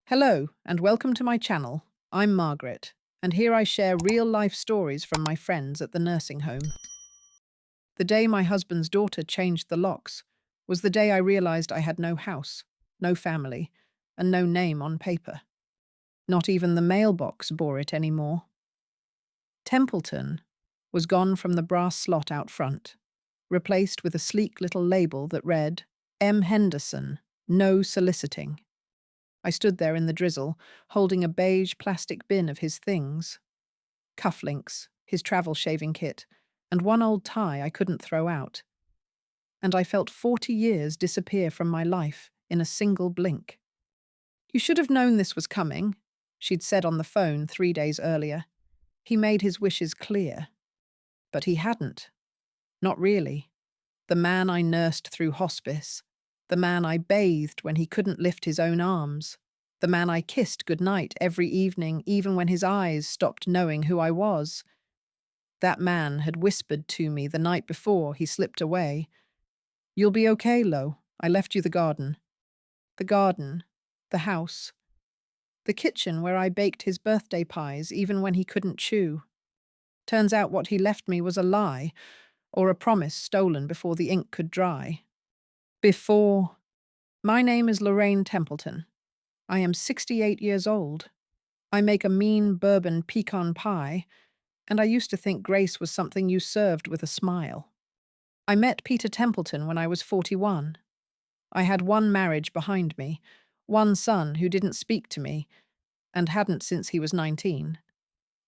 Hello, and welcome to my channel. I'm Margaret, and here I share real-life stories from my friends at the nursing home. The day my husband's daughter changed the locks was the day I realized I had no house, no family, and no name on paper. Not even the mailbox bore it anymore. Templeton was gone from the brass slot out front, replaced with a sleek little label that read, M. Henderson, no soliciting. I stood there in the drizzle, holding a beige plastic bin of his things. Cufflinks, his travel shaving kit, and one old tie I couldn't throw out. And I felt 40 years disappear from my life in a single blink. You should have known this was coming, she'd said on the phone 3 days earlier. He made his wishes clear. But he hadn't. Not really. The man I nursed through hospice, the man I bathed when he couldn't lift his own arms, the man I kissed goodnight every evening even when his eyes stopped knowing who I was. That man had whispered to me the night before he slipped away, "You'll be okay, Lo. I left you the garden." The garden, the house, the kitchen where I baked his birthday pies even when he couldn't chew. Turns out what he left me was a lie, or a promise stolen before the ink could dry. My name is Lorraine Templeton. I am 68 years old. I make a mean bourbon pecan pie, and I used to think grace was something you served with a smile. I met Peter Templeton when I was 41. I had one marriage behind me, one son who didn't speak to me, and hadn't since he was 19,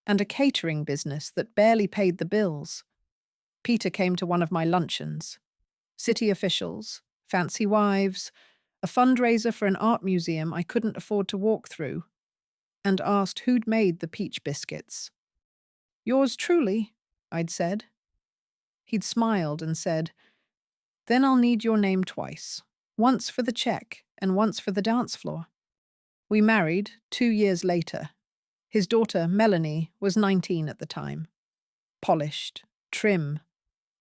and a catering business that barely paid the bills. Peter came to one of my luncheons. City officials, fancy wives, a fundraiser for an art museum I couldn't afford to walk through, and asked who'd made the peach biscuits. "Yours truly," I'd said. He'd smiled and said, "Then I'll need your name twice, once for the check and once for the dance floor." We married 2 years later. His daughter, Melanie, was 19 at the time. Polished, trim,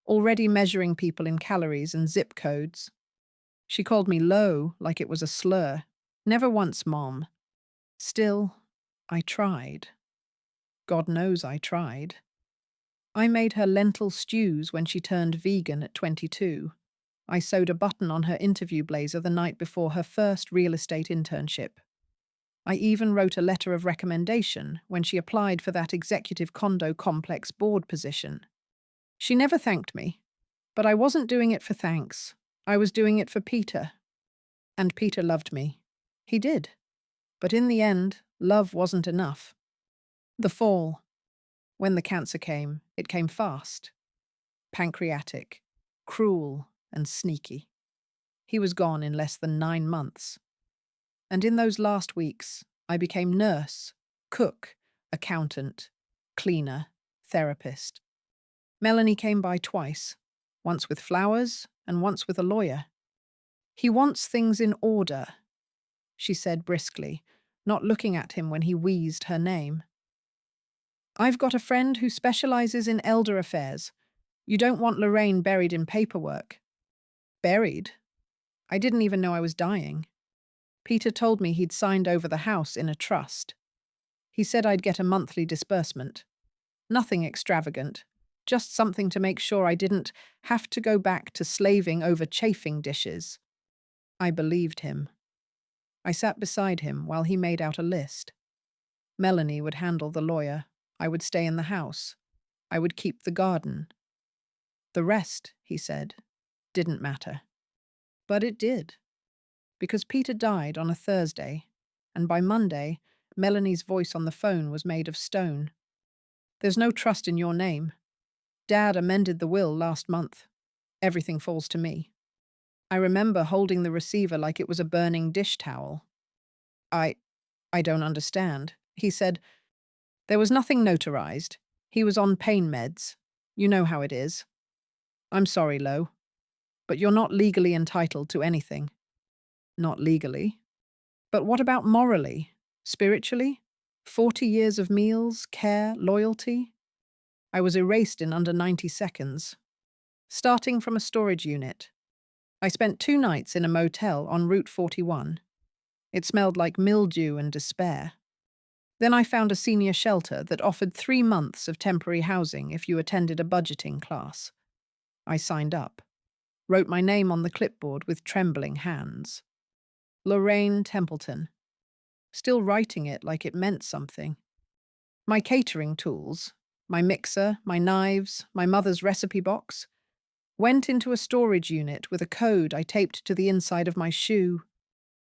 already measuring people in calories and zip codes. She called me Lo like it was a slur. Never once Mom. Still, I tried. God knows I tried. I made her lentil stews when she turned vegan at 22. I sewed a button on her interview blazer the night before her first real estate internship. I even wrote a letter of recommendation when she applied for that executive condo complex board position. She never thanked me, but I wasn't doing it for thanks. I was doing it for Peter. And Peter loved me. He did. But in the end, love wasn't enough. The fall. When the cancer came, it came fast. Pancreatic, cruel, and sneaky. He was gone in less than 9 months. And in those last weeks, I became nurse, cook, accountant, cleaner, therapist. Melanie came by twice, once with flowers and once with a lawyer. "He wants things in order," she said briskly, not looking at him when he wheezed her name. "I've got a friend who specializes in elder affairs. You don't want Lorraine buried in paperwork." Buried? I didn't even know I was dying. Peter told me he'd signed over the house in a trust. He said I'd get a monthly disbursement. Nothing extravagant, just something to make sure I didn't have to go back to slaving over chafing dishes. I believed him. I sat beside him while he made out a list. Melanie would handle the lawyer. I would stay in the house. I would keep the garden. The rest, he said, didn't matter. But it did. Because Peter died on a Thursday, and by Monday, Melanie's voice on the phone was made of stone. "There's no trust in your name. Dad amended the will last month. Everything falls to me." I remember holding the receiver like it was a burning dish towel. I don't understand," he said. "There was nothing notarized. He was on pain meds. You know how it is. I'm sorry, Lo, but you're not legally entitled to anything." Not legally. But what about morally? Spiritually? 40 years of meals, care, loyalty? I was erased in under 90 seconds. Starting from a storage unit. I spent 2 nights in a motel on Route 41. It smelled like mildew and despair. Then I found a senior shelter that offered 3 months of temporary housing if you attended a budgeting class. I signed up, wrote my name on the clipboard with trembling hands. Lorraine Templeton. Still writing it like it meant something. My catering tools, my mixer, my knives, my mother's recipe box, went into a storage unit with a code I taped to the inside of my shoe.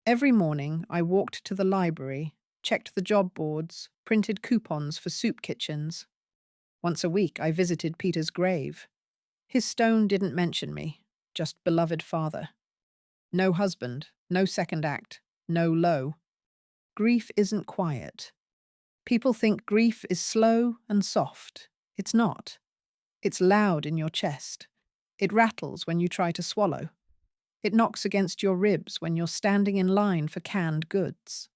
Every morning, I walked to the library, checked the job boards, printed coupons for soup kitchens. Once a week, I visited Peter's grave. His stone didn't mention me, just beloved father. No husband, no second act, no low. Grief isn't quiet. People think grief is slow and soft. It's not. It's loud in your chest. It rattles when you try to swallow. It knocks against your ribs when you're standing in line for canned goods.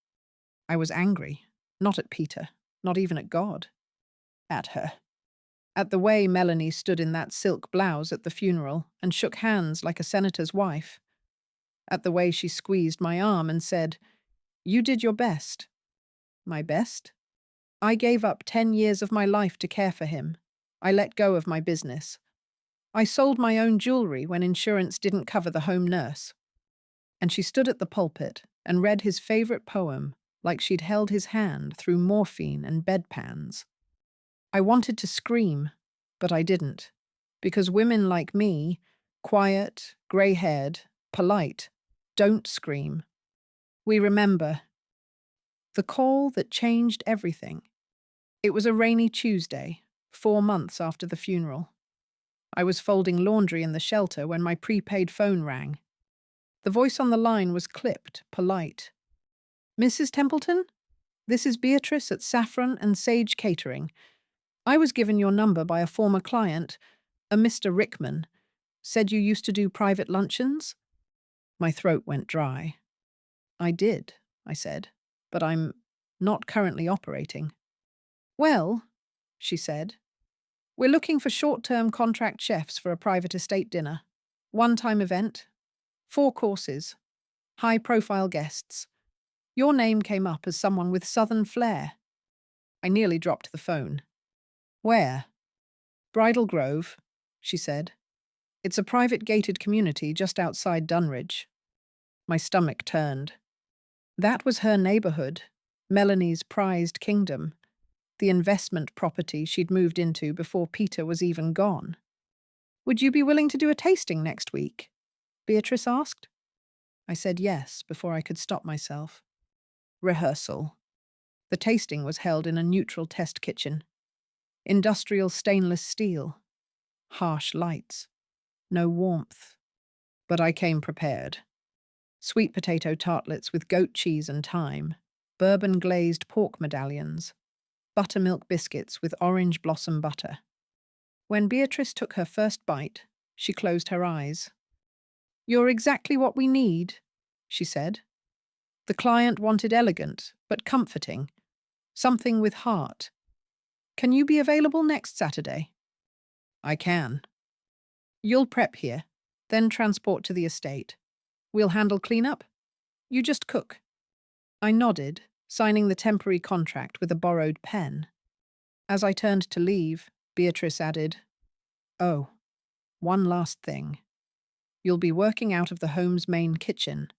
I was angry, not at Peter, not even at God. At her. At the way Melanie stood in that silk blouse at the funeral and shook hands like a senator's wife. At the way she squeezed my arm and said, "You did your best." My best? I gave up 10 years of my life to care for him. I let go of my business. I sold my own jewelry when insurance didn't cover the home nurse. And she stood at the pulpit and read his favorite poem like she'd held his hand through morphine and bedpans. I wanted to scream, but I didn't, because women like me, quiet, grey-haired, polite, don't scream. We remember. The call that changed everything. It was a rainy Tuesday, 4 months after the funeral. I was folding laundry in the shelter when my prepaid phone rang. The voice on the line was clipped, polite. "Mrs. Templeton? This is Beatrice at Saffron and Sage Catering. I was given your number by a former client, a Mr. Rickman. Said you used to do private luncheons?" My throat went dry. "I did," I said, "but I'm not currently operating." "Well," she said, "we're looking for short-term contract chefs for a private estate dinner. One-time event, 4 courses, high-profile guests. Your name came up as someone with southern flair." I nearly dropped the phone. "Where?" "Bridal Grove," she said. "It's a private gated community just outside Dunridge." My stomach turned. That was her neighborhood, Melanie's prized kingdom, the investment property she'd moved into before Peter was even gone. "Would you be willing to do a tasting next week?" Beatrice asked. I said yes before I could stop myself. Rehearsal. The tasting was held in a neutral test kitchen. Industrial stainless steel. Harsh lights. No warmth. But I came prepared. Sweet potato tartlets with goat cheese and thyme, bourbon-glazed pork medallions, buttermilk biscuits with orange blossom butter. When Beatrice took her first bite, she closed her eyes. "You're exactly what we need," she said. The client wanted elegant, but comforting. Something with heart. "Can you be available next Saturday?" "I can." "You'll prep here, then transport to the estate. We'll handle cleanup. You just cook." I nodded, signing the temporary contract with a borrowed pen. As I turned to leave, Beatrice added, "Oh, one last thing. You'll be working out of the home's main kitchen.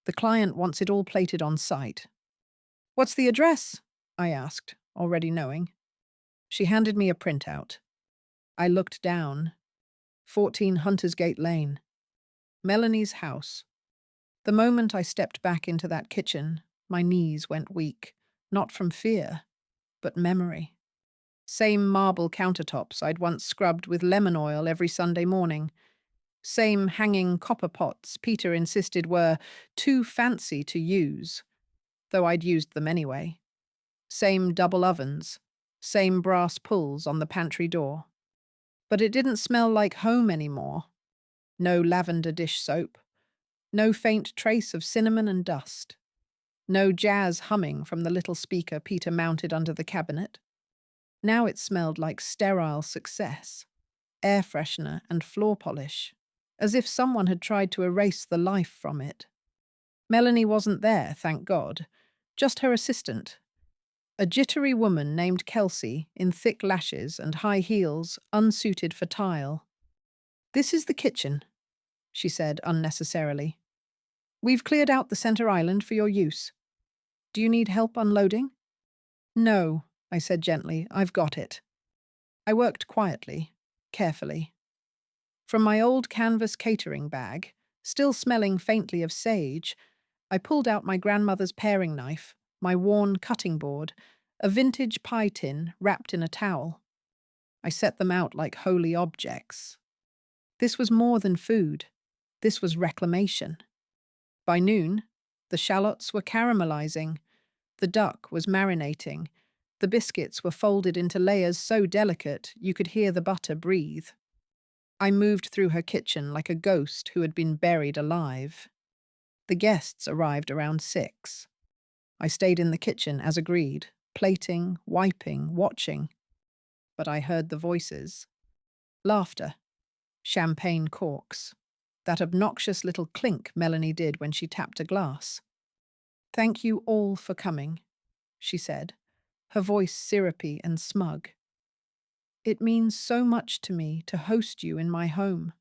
The client wants it all plated on site." "What's the address?" I asked, already knowing. She handed me a printout. I looked down. 14 Huntersgate Lane. Melanie's house. The moment I stepped back into that kitchen, my knees went weak, not from fear, but memory. Same marble countertops I'd once scrubbed with lemon oil every Sunday morning. Same hanging copper pots Peter insisted were too fancy to use, though I'd used them anyway. Same double ovens, same brass pulls on the pantry door. But it didn't smell like home anymore. No lavender dish soap. No faint trace of cinnamon and dust. No jazz humming from the little speaker Peter mounted under the cabinet. Now it smelled like sterile success, air freshener and floor polish, as if someone had tried to erase the life from it. Melanie wasn't there, thank God. Just her assistant, a jittery woman named Kelsey in thick lashes and high heels, unsuited for tile. "This is the kitchen," she said unnecessarily. "We've cleared out the center island for your use. Do you need help unloading?" "No," I said gently, "I've got it." I worked quietly, carefully. From my old canvas catering bag, still smelling faintly of sage, I pulled out my grandmother's paring knife, my worn cutting board, a vintage pie tin wrapped in a towel. I set them out like holy objects. This was more than food. This was reclamation. By noon, the shallots were caramelizing, the duck was marinating, the biscuits were folded into layers so delicate you could hear the butter breathe. I moved through her kitchen like a ghost who had been buried alive. The guests arrived around 6. I stayed in the kitchen as agreed, plating, wiping, watching. But I heard the voices. Laughter. Champagne corks. That obnoxious little clink Melanie did when she tapped a glass. "Thank you all for coming," she said, her voice syrupy and smug. "It means so much to me to host you in my home.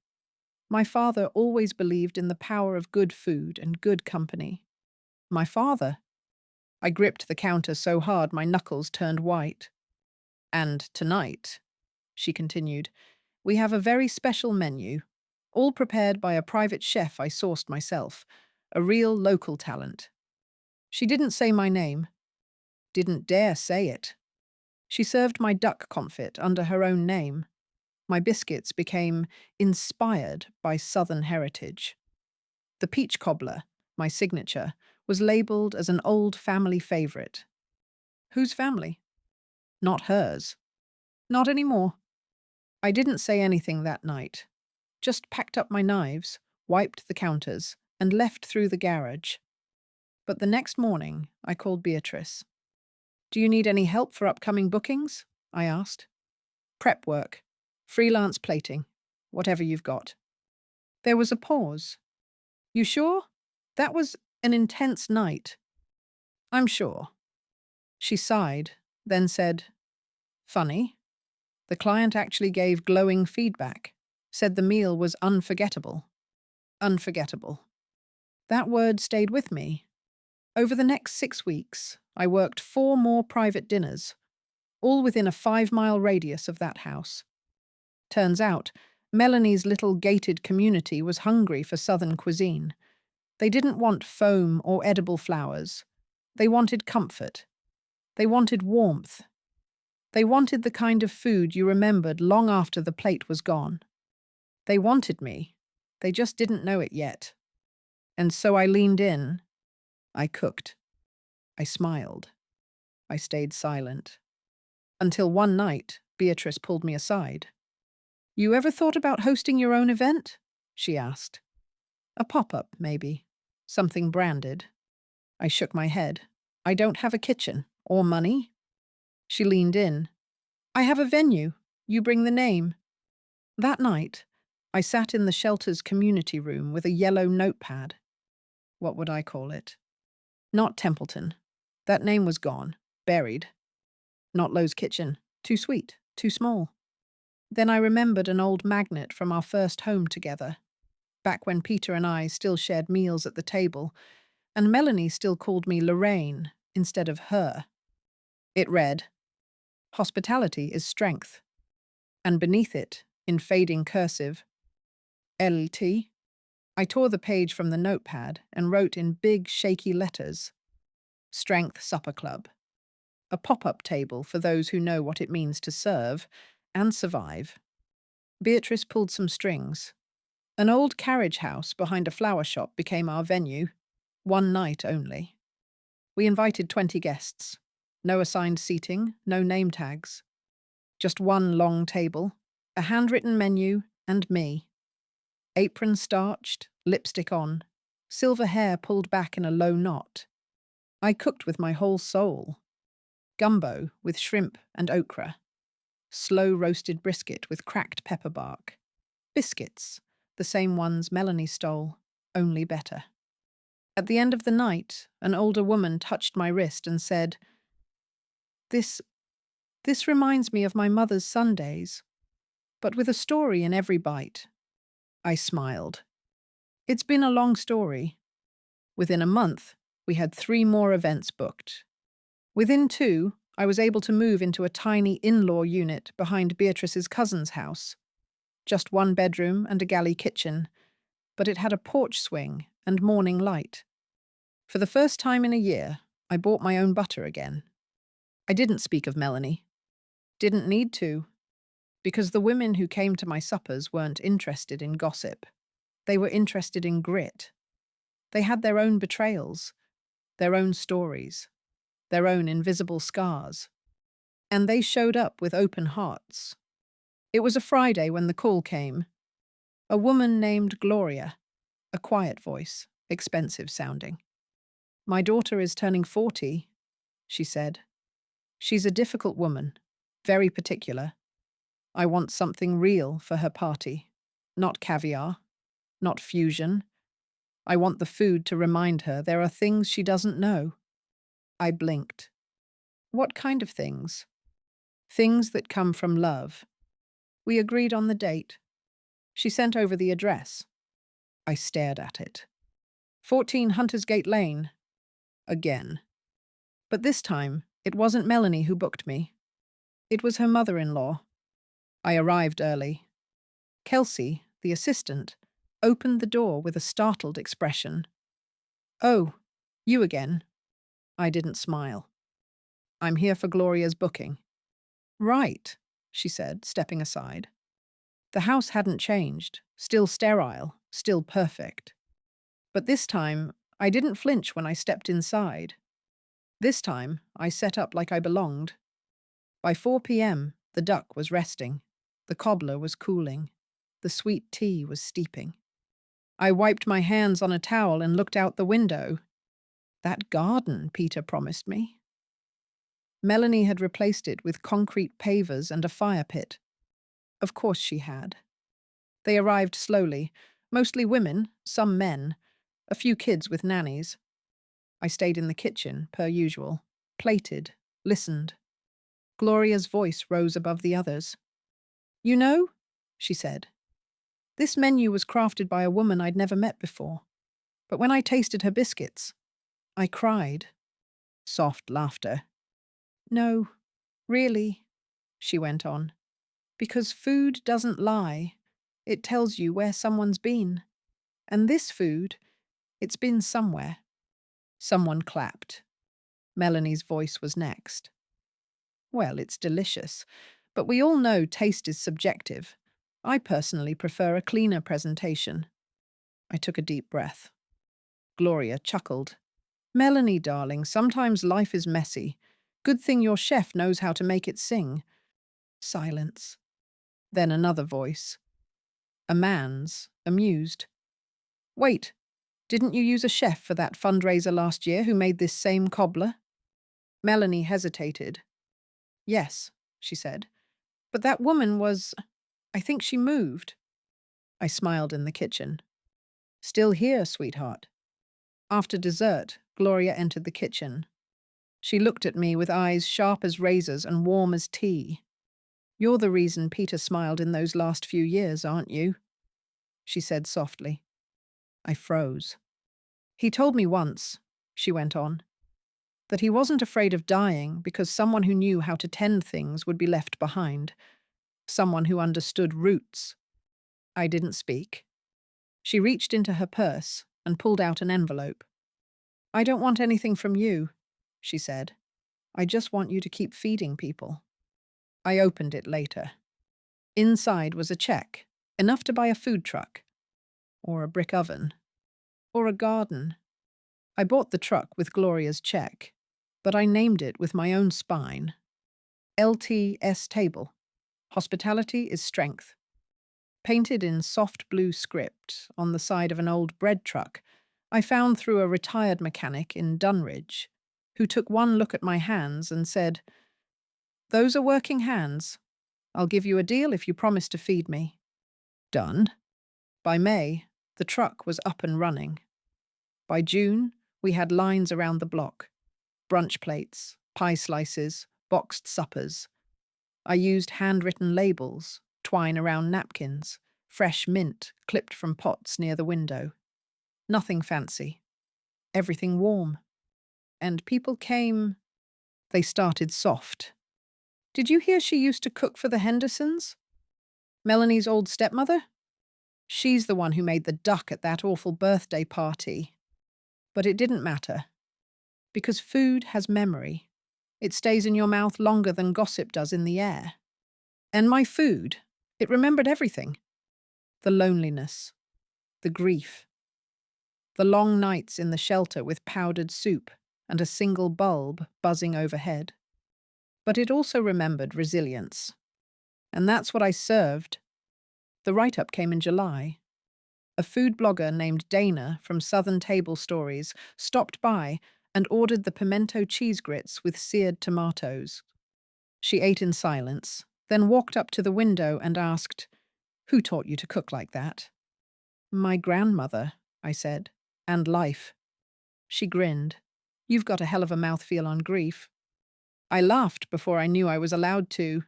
My father always believed in the power of good food and good company." "My father?" I gripped the counter so hard my knuckles turned white. "And tonight," she continued, "we have a very special menu, all prepared by a private chef I sourced myself, a real local talent." She didn't say my name, didn't dare say it. She served my duck confit under her own name. My biscuits became inspired by Southern heritage. The peach cobbler, my signature, was labeled as an old family favorite. Whose family? Not hers. Not anymore. I didn't say anything that night. Just packed up my knives, wiped the counters, and left through the garage. But the next morning, I called Beatrice. "Do you need any help for upcoming bookings?" I asked. "Prep work, freelance plating, whatever you've got." There was a pause. "You sure? That was an intense night." "I'm sure." She sighed, then said, "Funny. The client actually gave glowing feedback, said the meal was unforgettable." Unforgettable. That word stayed with me. Over the next 6 weeks, I worked 4 more private dinners, all within a 5-mile radius of that house. Turns out, Melanie's little gated community was hungry for Southern cuisine. They didn't want foam or edible flowers. They wanted comfort. They wanted warmth. They wanted the kind of food you remembered long after the plate was gone. They wanted me. They just didn't know it yet. And so I leaned in. I cooked. I smiled. I stayed silent. Until one night, Beatrice pulled me aside. "You ever thought about hosting your own event?" she asked. "A pop-up, maybe. Something branded." I shook my head. "I don't have a kitchen. Or money." She leaned in. "I have a venue. You bring the name." That night, I sat in the shelter's community room with a yellow notepad. What would I call it? Not Templeton. That name was gone. Buried. Not Lowe's Kitchen. Too sweet. Too small. Then I remembered an old magnet from our first home together, back when Peter and I still shared meals at the table, and Melanie still called me Lorraine instead of her. It read, "Hospitality is strength." And beneath it, in fading cursive, LT. I tore the page from the notepad and wrote in big, shaky letters, "Strength Supper Club." A pop-up table for those who know what it means to serve and survive. Beatrice pulled some strings. An old carriage house behind a flower shop became our venue. One night only. We invited 20 guests. No assigned seating, no name tags. Just one long table, a handwritten menu, and me. Apron starched, lipstick on, silver hair pulled back in a low knot. I cooked with my whole soul. Gumbo with shrimp and okra. Slow roasted brisket with cracked pepper bark. Biscuits, the same ones Melanie stole, only better. At the end of the night, an older woman touched my wrist and said, This, this reminds me of my mother's Sundays, but with a story in every bite. I smiled. It's been a long story. Within a month, we had 3 more events booked. Within 2, I was able to move into a tiny in-law unit behind Beatrice's cousin's house. Just 1 bedroom and a galley kitchen, but it had a porch swing and morning light. For the first time in a year, I bought my own butter again. I didn't speak of Melanie. Didn't need to, because the women who came to my suppers weren't interested in gossip. They were interested in grit. They had their own betrayals, their own stories, their own invisible scars. And they showed up with open hearts. It was a Friday when the call came. A woman named Gloria, a quiet voice, expensive sounding. My daughter is turning 40, she said. She's a difficult woman, very particular. I want something real for her party. Not caviar, not fusion. I want the food to remind her there are things she doesn't know. I blinked. What kind of things? Things that come from love. We agreed on the date. She sent over the address. I stared at it. 14 Hunters Gate Lane. Again. But this time, it wasn't Melanie who booked me. It was her mother-in-law. I arrived early. Kelsey, the assistant, opened the door with a startled expression. Oh, you again. I didn't smile. I'm here for Gloria's booking. Right, she said, stepping aside. The house hadn't changed, still sterile, still perfect. But this time, I didn't flinch when I stepped inside. This time, I set up like I belonged. By 4 p.m., the duck was resting. The cobbler was cooling. The sweet tea was steeping. I wiped my hands on a towel and looked out the window. That garden Peter promised me. Melanie had replaced it with concrete pavers and a fire pit. Of course she had. They arrived slowly, mostly women, some men, a few kids with nannies. I stayed in the kitchen, per usual, plated, listened. Gloria's voice rose above the others. You know, she said, this menu was crafted by a woman I'd never met before. But when I tasted her biscuits, I cried. Soft laughter. No, really, she went on, because food doesn't lie. It tells you where someone's been. And this food, it's been somewhere. Someone clapped. Melanie's voice was next. Well, it's delicious, but we all know taste is subjective. I personally prefer a cleaner presentation. I took a deep breath. Gloria chuckled. Melanie, darling, sometimes life is messy. Good thing your chef knows how to make it sing. Silence. Then another voice. A man's, amused. Wait, didn't you use a chef for that fundraiser last year who made this same cobbler? Melanie hesitated. Yes, she said. But that woman was... I think she moved. I smiled in the kitchen. Still here, sweetheart. After dessert, Gloria entered the kitchen. She looked at me with eyes sharp as razors and warm as tea. You're the reason Peter smiled in those last few years, aren't you? She said softly. I froze. He told me once, she went on, that he wasn't afraid of dying because someone who knew how to tend things would be left behind. Someone who understood roots. I didn't speak. She reached into her purse and pulled out an envelope. I don't want anything from you, she said. I just want you to keep feeding people. I opened it later. Inside was a check, enough to buy a food truck, or a brick oven, or a garden. I bought the truck with Gloria's check, but I named it with my own spine. LTS Table. Hospitality is strength. Painted in soft blue script on the side of an old bread truck, I found through a retired mechanic in Dunridge, who took one look at my hands and said, Those are working hands. I'll give you a deal if you promise to feed me. Done. By May, the truck was up and running. By June, we had lines around the block: brunch plates, pie slices, boxed suppers. I used handwritten labels, twine around napkins, fresh mint clipped from pots near the window. Nothing fancy. Everything warm. And people came. They started soft. Did you hear she used to cook for the Hendersons? Melanie's old stepmother? She's the one who made the duck at that awful birthday party. But it didn't matter, because food has memory. It stays in your mouth longer than gossip does in the air. And my food, it remembered everything. The loneliness, the grief, the long nights in the shelter with powdered soup and a single bulb buzzing overhead. But it also remembered resilience. And that's what I served. The write-up came in July. A food blogger named Dana from Southern Table Stories stopped by and ordered the pimento cheese grits with seared tomatoes. She ate in silence, then walked up to the window and asked, "Who taught you to cook like that?" "My grandmother," I said, "and life." She grinned. "You've got a hell of a mouthfeel on grief." I laughed before I knew I was allowed to.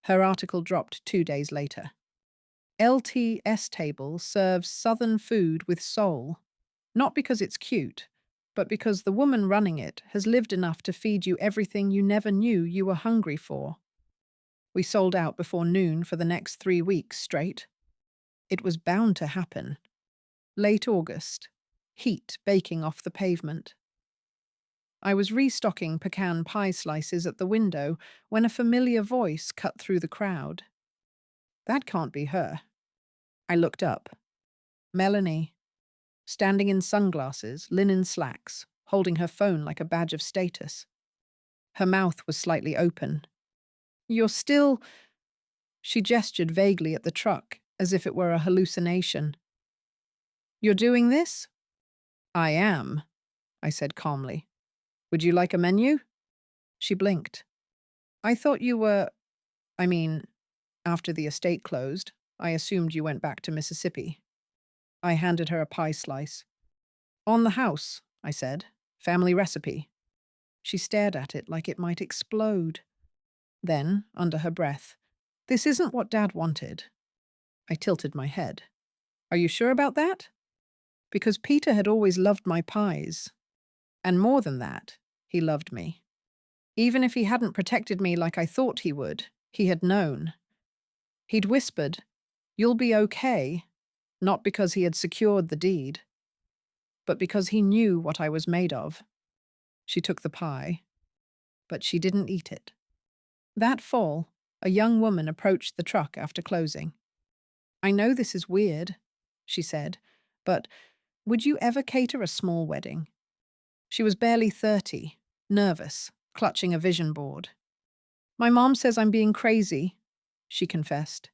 Her article dropped 2 days later. LTS Table serves Southern food with soul, not because it's cute, but because the woman running it has lived enough to feed you everything you never knew you were hungry for. We sold out before noon for the next 3 weeks straight. It was bound to happen. Late August, heat baking off the pavement. I was restocking pecan pie slices at the window when a familiar voice cut through the crowd. That can't be her. I looked up. Melanie, standing in sunglasses, linen slacks, holding her phone like a badge of status. Her mouth was slightly open. "You're still—" She gestured vaguely at the truck, as if it were a hallucination. "You're doing this?" "I am," I said calmly. "Would you like a menu?" She blinked. "I thought you were— I mean, after the estate closed, I assumed you went back to Mississippi." I handed her a pie slice. "On the house," I said. "Family recipe." She stared at it like it might explode. Then, under her breath, "This isn't what Dad wanted." I tilted my head. "Are you sure about that?" Because Peter had always loved my pies. And more than that, he loved me. Even if he hadn't protected me like I thought he would, he had known. He'd whispered, "You'll be okay," not because he had secured the deed, but because he knew what I was made of. She took the pie, but she didn't eat it. That fall, a young woman approached the truck after closing. "I know this is weird," she said, "but would you ever cater a small wedding?" She was barely 30, nervous, clutching a vision board. "My mom says I'm being crazy," she confessed,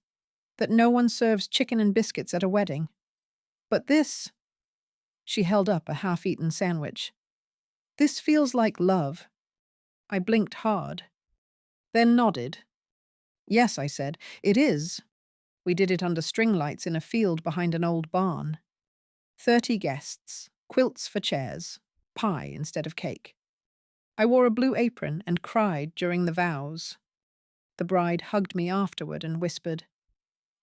"that no one serves chicken and biscuits at a wedding. But this—" She held up a half-eaten sandwich. "This feels like love." I blinked hard, then nodded. "Yes," I said, "it is." We did it under string lights in a field behind an old barn. 30 guests, quilts for chairs, pie instead of cake. I wore a blue apron and cried during the vows. The bride hugged me afterward and whispered,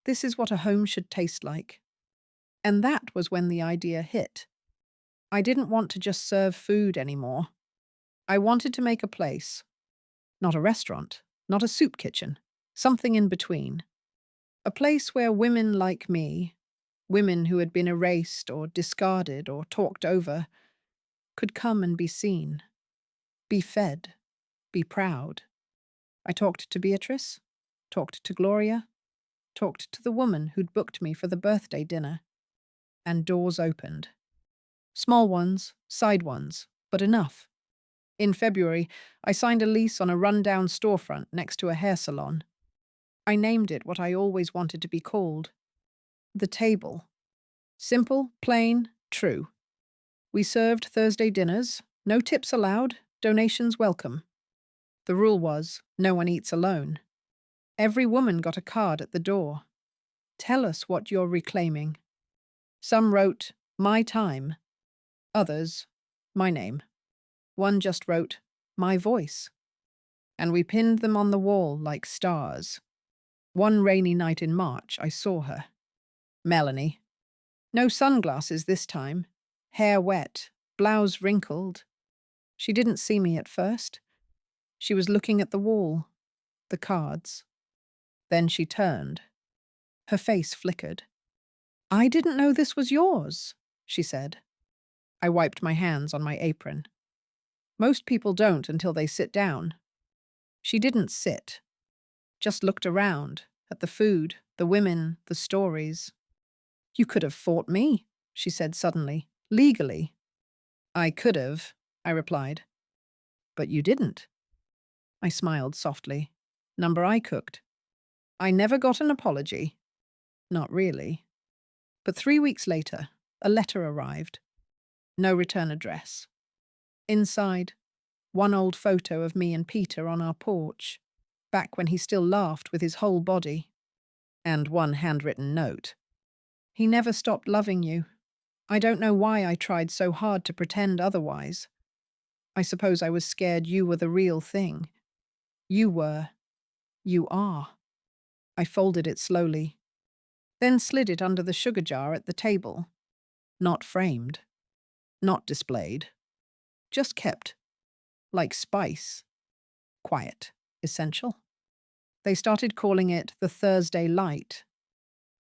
"This is what a home should taste like." And that was when the idea hit. I didn't want to just serve food anymore. I wanted to make a place. Not a restaurant, not a soup kitchen, something in between. A place where women like me, women who had been erased or discarded or talked over, could come and be seen, be fed, be proud. I talked to Beatrice, talked to Gloria, talked to the woman who'd booked me for the birthday dinner, and doors opened. Small ones, side ones, but enough. In February, I signed a lease on a run-down storefront next to a hair salon. I named it what I always wanted to be called: The Table. Simple, plain, true. We served Thursday dinners, no tips allowed, donations welcome. The rule was, no one eats alone. Every woman got a card at the door. "Tell us what you're reclaiming." Some wrote, "My time." Others, my name. One just wrote, my voice. And we pinned them on the wall like stars. One rainy night in March, I saw her. Melanie. No sunglasses this time. Hair wet, blouse wrinkled. She didn't see me at first. She was looking at the wall, the cards. Then she turned. Her face flickered. I didn't know this was yours, she said. I wiped my hands on my apron. Most people don't until they sit down. She didn't sit, just looked around, at the food, the women, the stories. You could have fought me, she said suddenly, legally. I could have, I replied. But you didn't. I smiled softly. Number I cooked. I never got an apology. Not really. But 3 weeks later, a letter arrived. No return address. Inside, one old photo of me and Peter on our porch, back when he still laughed with his whole body, and one handwritten note. He never stopped loving you. I don't know why I tried so hard to pretend otherwise. I suppose I was scared you were the real thing. You were. You are. I folded it slowly, then slid it under the sugar jar at the table. Not framed. Not displayed. Just kept. Like spice. Quiet. Essential. They started calling it the Thursday light.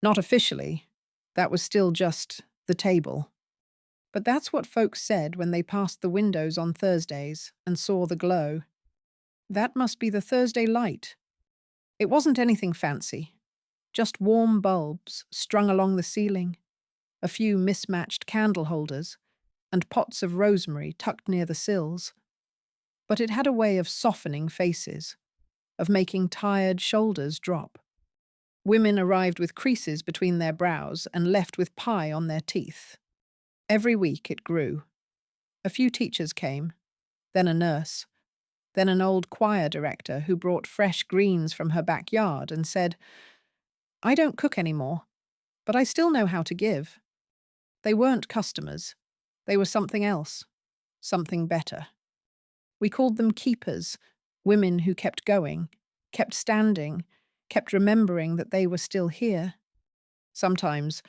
Not officially. That was still just the table. But that's what folks said when they passed the windows on Thursdays and saw the glow. That must be the Thursday light. It wasn't anything fancy. Just warm bulbs strung along the ceiling, a few mismatched candle holders, and pots of rosemary tucked near the sills. But it had a way of softening faces, of making tired shoulders drop. Women arrived with creases between their brows and left with pie on their teeth. Every week it grew. A few teachers came, then a nurse, then an old choir director who brought fresh greens from her backyard and said, I don't cook anymore, but I still know how to give. They weren't customers. They were something else, something better. We called them keepers, women who kept going, kept standing, kept remembering that they were still here. Sometimes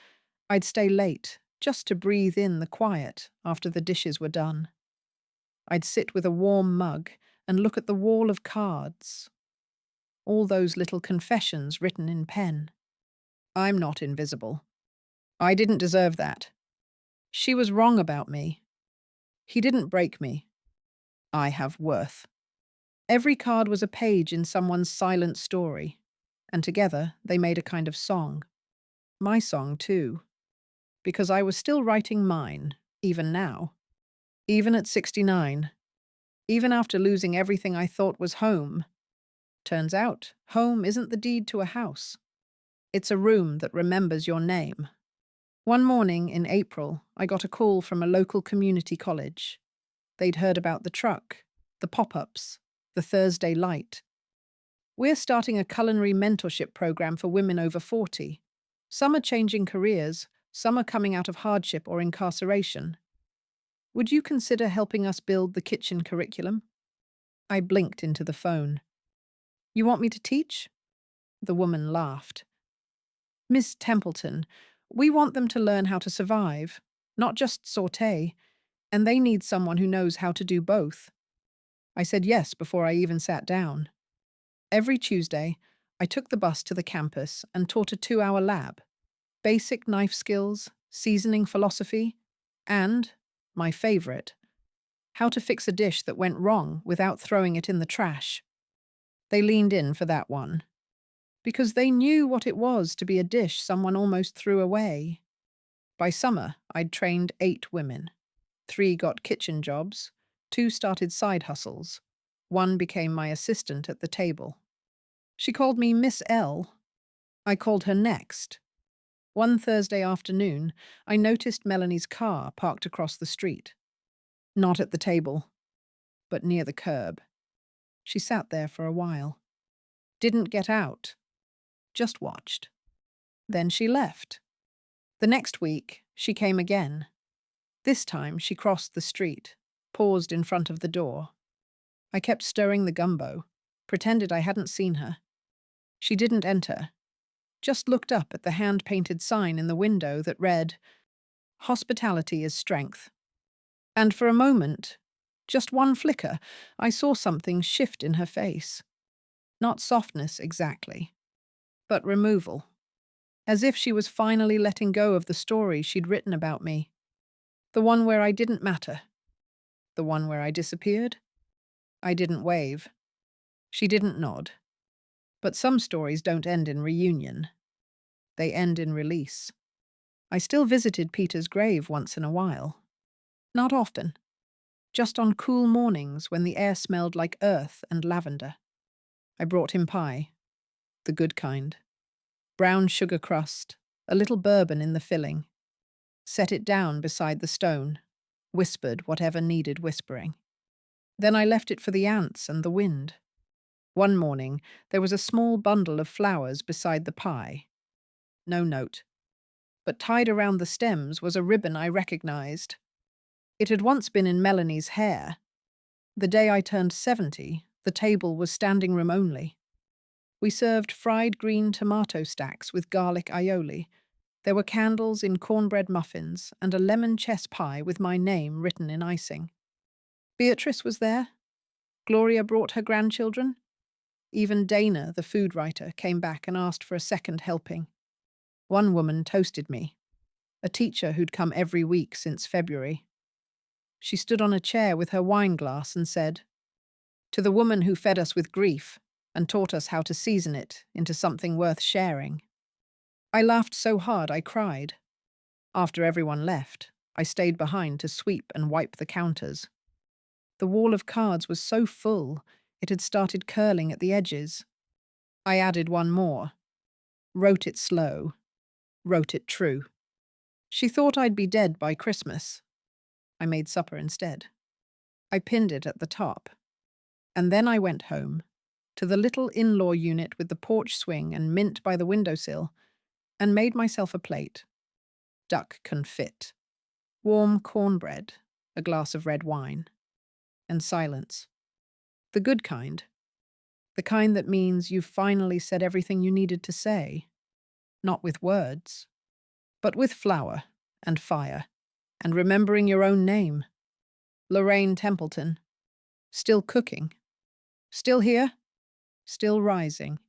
I'd stay late just to breathe in the quiet after the dishes were done. I'd sit with a warm mug and look at the wall of cards. All those little confessions written in pen. I'm not invisible. I didn't deserve that. She was wrong about me. He didn't break me. I have worth. Every card was a page in someone's silent story, and together they made a kind of song. My song, too. Because I was still writing mine, even now. Even at 69. Even after losing everything I thought was home. Turns out, home isn't the deed to a house. It's a room that remembers your name. One morning in April, I got a call from a local community college. They'd heard about the truck, the pop-ups, the Thursday light. We're starting a culinary mentorship program for women over 40. Some are changing careers, some are coming out of hardship or incarceration. Would you consider helping us build the kitchen curriculum? I blinked into the phone. You want me to teach? The woman laughed. Miss Templeton, we want them to learn how to survive, not just sauté, and they need someone who knows how to do both. I said yes before I even sat down. Every Tuesday, I took the bus to the campus and taught a 2-hour lab. Basic knife skills, seasoning philosophy, and, my favorite, how to fix a dish that went wrong without throwing it in the trash. They leaned in for that one, because they knew what it was to be a dish someone almost threw away. By summer, I'd trained 8 women. 3 got kitchen jobs, 2 started side hustles. 1 became my assistant at the table. She called me Miss L. I called her next. One Thursday afternoon, I noticed Melanie's car parked across the street. Not at the table, but near the curb. She sat there for a while. Didn't get out. Just watched. Then she left. The next week, she came again. This time she crossed the street, paused in front of the door. I kept stirring the gumbo, pretended I hadn't seen her. She didn't enter, just looked up at the hand-painted sign in the window that read, "Hospitality is strength." And for a moment, just one flicker, I saw something shift in her face. Not softness exactly, but removal. As if she was finally letting go of the story she'd written about me. The one where I didn't matter. The one where I disappeared. I didn't wave. She didn't nod. But some stories don't end in reunion. They end in release. I still visited Peter's grave once in a while. Not often. Just on cool mornings when the air smelled like earth and lavender. I brought him pie. The good kind. Brown sugar crust, a little bourbon in the filling. Set it down beside the stone. Whispered whatever needed whispering. Then I left it for the ants and the wind. One morning, there was a small bundle of flowers beside the pie. No note. But tied around the stems was a ribbon I recognized. It had once been in Melanie's hair. The day I turned 70, the table was standing room only. We served fried green tomato stacks with garlic aioli. There were candles in cornbread muffins and a lemon chess pie with my name written in icing. Beatrice was there. Gloria brought her grandchildren. Even Dana, the food writer, came back and asked for a second helping. One woman toasted me, a teacher who'd come every week since February. She stood on a chair with her wine glass and said, "To the woman who fed us with grief and taught us how to season it into something worth sharing." I laughed so hard I cried. After everyone left, I stayed behind to sweep and wipe the counters. The wall of cards was so full, it had started curling at the edges. I added one more. Wrote it slow. Wrote it true. She thought I'd be dead by Christmas. I made supper instead. I pinned it at the top. And then I went home, to the little in-law unit with the porch swing and mint by the windowsill, and made myself a plate. Duck confit. Warm cornbread, a glass of red wine. And silence. The good kind. The kind that means you've finally said everything you needed to say. Not with words, but with flour and fire, and remembering your own name. Lorraine Templeton. Still cooking. Still here. Still rising.